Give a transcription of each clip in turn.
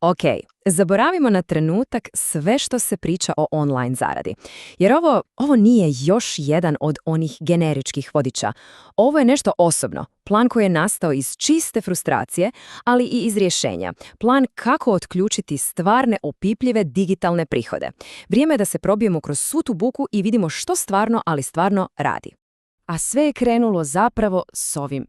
Ok, zaboravimo na trenutak sve što se priča o online zaradi. Jer ovo nije još jedan od onih generičkih vodiča. Ovo je nešto osobno. Plan koji je nastao iz čiste frustracije, ali i iz rješenja. Plan kako otključiti stvarne opipljive digitalne prihode. Vrijeme je da se probijemo kroz svu tu buku i vidimo što stvarno, ali stvarno radi. A sve je krenulo zapravo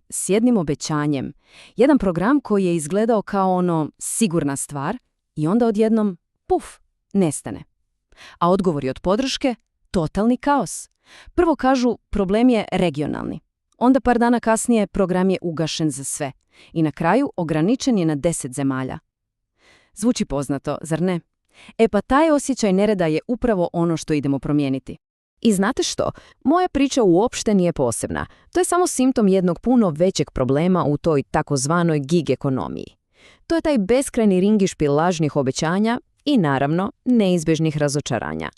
s jednim obećanjem. Jedan program koji je izgledao kao sigurna stvar i onda odjednom, puf, nestane. A odgovori od podrške? Totalni kaos. Prvo kažu problem je regionalni. Onda par dana kasnije program je ugašen za sve. I na kraju ograničen je na 10 zemalja. Zvuči poznato, zar ne? E pa taj osjećaj nereda je upravo ono što idemo promijeniti. I znate što? Moja priča uopšte nije posebna. To je samo simptom jednog puno većeg problema u toj takozvanoj gig ekonomiji. To je taj beskrajni ringišpil lažnih obećanja i, naravno, neizbježnih razočaranja.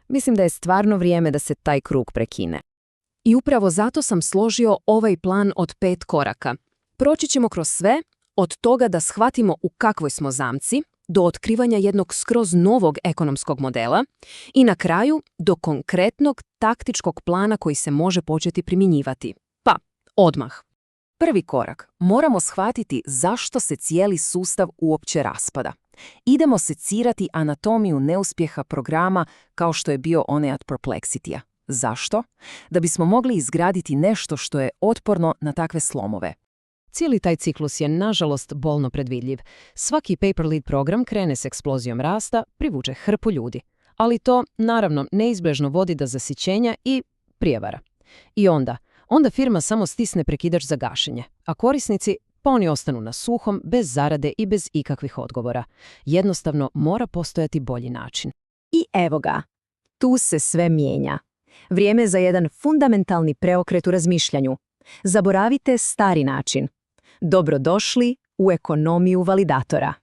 Mislim da je stvarno vrijeme da se taj krug prekine. I upravo zato sam složio ovaj plan od 5 koraka. Proći ćemo kroz sve, od toga da shvatimo u kakvoj smo zamci, do otkrivanja jednog skroz novog ekonomskog modela i na kraju do konkretnog taktičkog plana koji se može početi primjenjivati. Pa, odmah. Prvi korak. Moramo shvatiti zašto se cijeli sustav uopće raspada. Idemo secirati anatomiju neuspjeha programa kao što je bio onaj od Perplexity-a. Zašto? Da bismo mogli izgraditi nešto što je otporno na takve slomove. Cijeli taj ciklus je, nažalost, bolno predvidljiv. Svaki pay-per-lead program krene s eksplozijom rasta, privuče hrpu ljudi. Ali to, naravno, neizbježno vodi do zasićenja i prijevara. I onda firma samo stisne prekidač za gašenje, a korisnici pa oni ostanu na suhom, bez zarade i bez ikakvih odgovora. Jednostavno, mora postojati bolji način. I evo ga. Tu se sve mijenja. Vrijeme za jedan fundamentalni preokret u razmišljanju. Zaboravite stari način. Dobrodošli u ekonomiju validatora.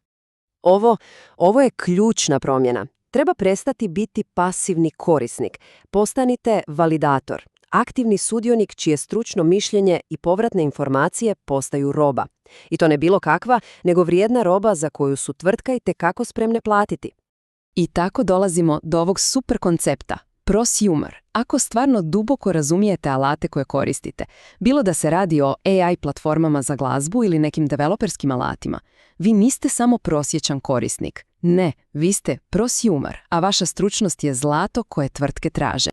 Ovo je ključna promjena. Treba prestati biti pasivni korisnik. Postanite validator, aktivni sudionik čije stručno mišljenje i povratne informacije postaju roba. I to ne bilo kakva, nego vrijedna roba za koju su tvrtka itekako spremne platiti. I tako dolazimo do ovog super koncepta. Prosumer. Ako stvarno duboko razumijete alate koje koristite, bilo da se radi o AI platformama za glazbu ili nekim developerskim alatima, vi niste samo prosječan korisnik. Ne, vi ste prosumer, a vaša stručnost je zlato koje tvrtke traže.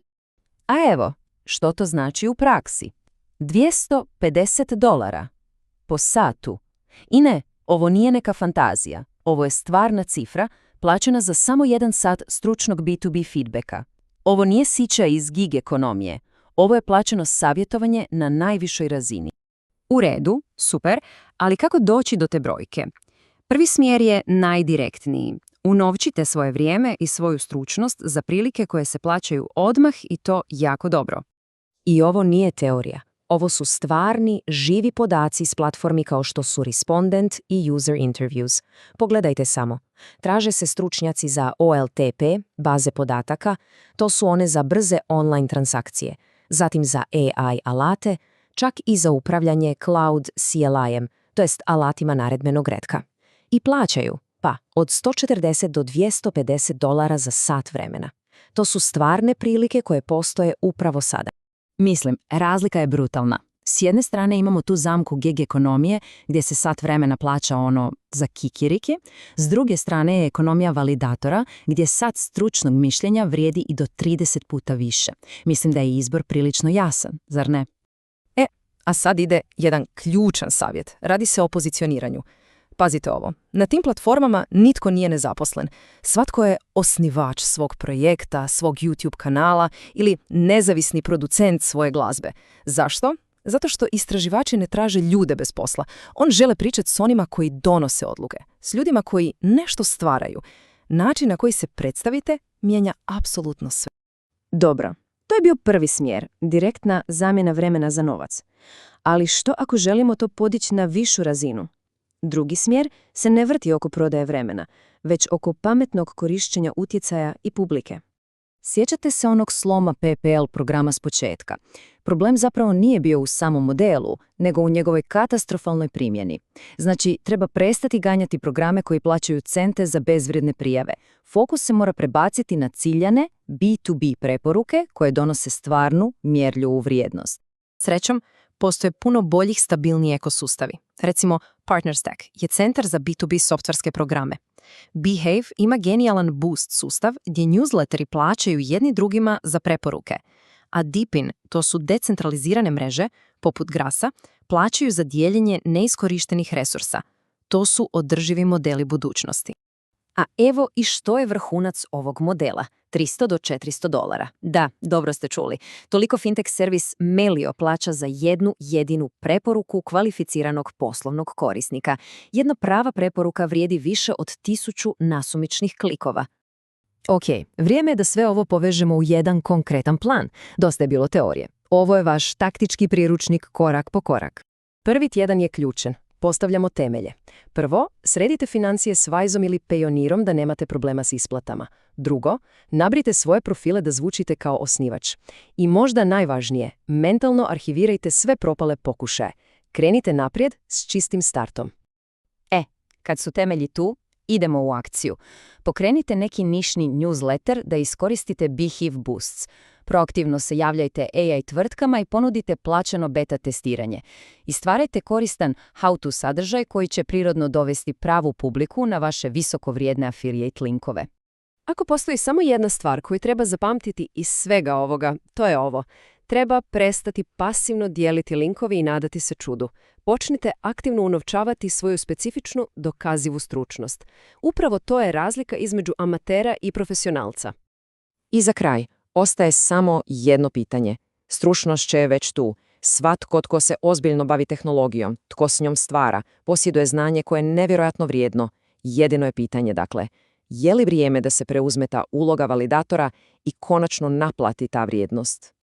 A evo, što to znači u praksi? $250 po satu. I ne, ovo nije neka fantazija. Ovo je stvarna cifra, plaćena za samo 1 sat stručnog B2B feedbacka. Ovo nije sića iz gig ekonomije. Ovo je plaćeno savjetovanje na najvišoj razini. U redu, super, ali kako doći do te brojke? Prvi smjer je najdirektniji. Unovčite svoje vrijeme i svoju stručnost za prilike koje se plaćaju odmah i to jako dobro. I ovo nije teorija. Ovo su stvarni, živi podaci s platformi kao što su Respondent i User Interviews. Pogledajte samo. Traže se stručnjaci za OLTP, baze podataka, to su one za brze online transakcije, zatim za AI alate, čak i za upravljanje Cloud CLI-em, to jest alatima naredbenog retka. I plaćaju, pa, od $140 do $250 za sat vremena. To su stvarne prilike koje postoje upravo sada. Mislim, razlika je brutalna. S jedne strane imamo tu zamku gig ekonomije gdje se sat vremena plaća za kikiriki, s druge strane je ekonomija validatora gdje sat stručnog mišljenja vrijedi i do 30 puta više. Mislim da je izbor prilično jasan, zar ne? A sad ide jedan ključan savjet. Radi se o pozicioniranju. Pazite ovo, na tim platformama nitko nije nezaposlen. Svatko je osnivač svog projekta, svog YouTube kanala ili nezavisni producent svoje glazbe. Zašto? Zato što istraživači ne traže ljude bez posla. On žele pričati s onima koji donose odluke, s ljudima koji nešto stvaraju. Način na koji se predstavite mijenja apsolutno sve. Dobro, to je bio prvi smjer, direktna zamjena vremena za novac. Ali što ako želimo to podići na višu razinu? Drugi smjer se ne vrti oko prodaje vremena, već oko pametnog korištenja utjecaja i publike. Sjećate se onog sloma PPL programa s početka? Problem zapravo nije bio u samom modelu, nego u njegovoj katastrofalnoj primjeni. Znači, treba prestati ganjati programe koji plaćaju cente za bezvrijedne prijave. Fokus se mora prebaciti na ciljane B2B preporuke koje donose stvarnu, mjerljivu vrijednost. Srećom, postoje puno boljih, stabilniji ekosustavi. Recimo, PartnerStack je centar za B2B softverske programe. Behave ima genijalan boost sustav gdje newsletteri plaćaju jedni drugima za preporuke, a Deepin, to su decentralizirane mreže, poput Grasa, plaćaju za dijeljenje neiskorištenih resursa. To su održivi modeli budućnosti. A evo i što je vrhunac ovog modela. $300 do $400. Da, dobro ste čuli. Toliko fintech servis Melio plaća za jednu jedinu preporuku kvalificiranog poslovnog korisnika. Jedna prava preporuka vrijedi više od 1000 nasumičnih klikova. Ok, vrijeme je da sve ovo povežemo u jedan konkretan plan. Dosta je bilo teorije. Ovo je vaš taktički priručnik korak po korak. Prvi tjedan je ključan. Postavljamo temelje. Prvo, sredite financije s Vajzom ili Payoneerom da nemate problema s isplatama. Drugo, nabrite svoje profile da zvučite kao osnivač. I možda najvažnije, mentalno arhivirajte sve propale pokušaje. Krenite naprijed s čistim startom. Kad su temelji tu, idemo u akciju. Pokrenite neki nišni newsletter da iskoristite Behave Boosts. Proaktivno se javljajte AI tvrtkama i ponudite plaćeno beta testiranje. I stvarajte koristan how-to sadržaj koji će prirodno dovesti pravu publiku na vaše visokovrijedne affiliate linkove. Ako postoji samo jedna stvar koju treba zapamtiti iz svega ovoga, to je ovo. Treba prestati pasivno dijeliti linkovi i nadati se čudu. Počnite aktivno unovčavati svoju specifičnu dokazivu stručnost. Upravo to je razlika između amatera i profesionalca. I za kraj, ostaje samo jedno pitanje. Stručnost je već tu. Svatko tko se ozbiljno bavi tehnologijom, tko s njom stvara, posjeduje znanje koje je nevjerojatno vrijedno. Jedino je pitanje, dakle, je li vrijeme da se preuzme ta uloga validatora i konačno naplati ta vrijednost?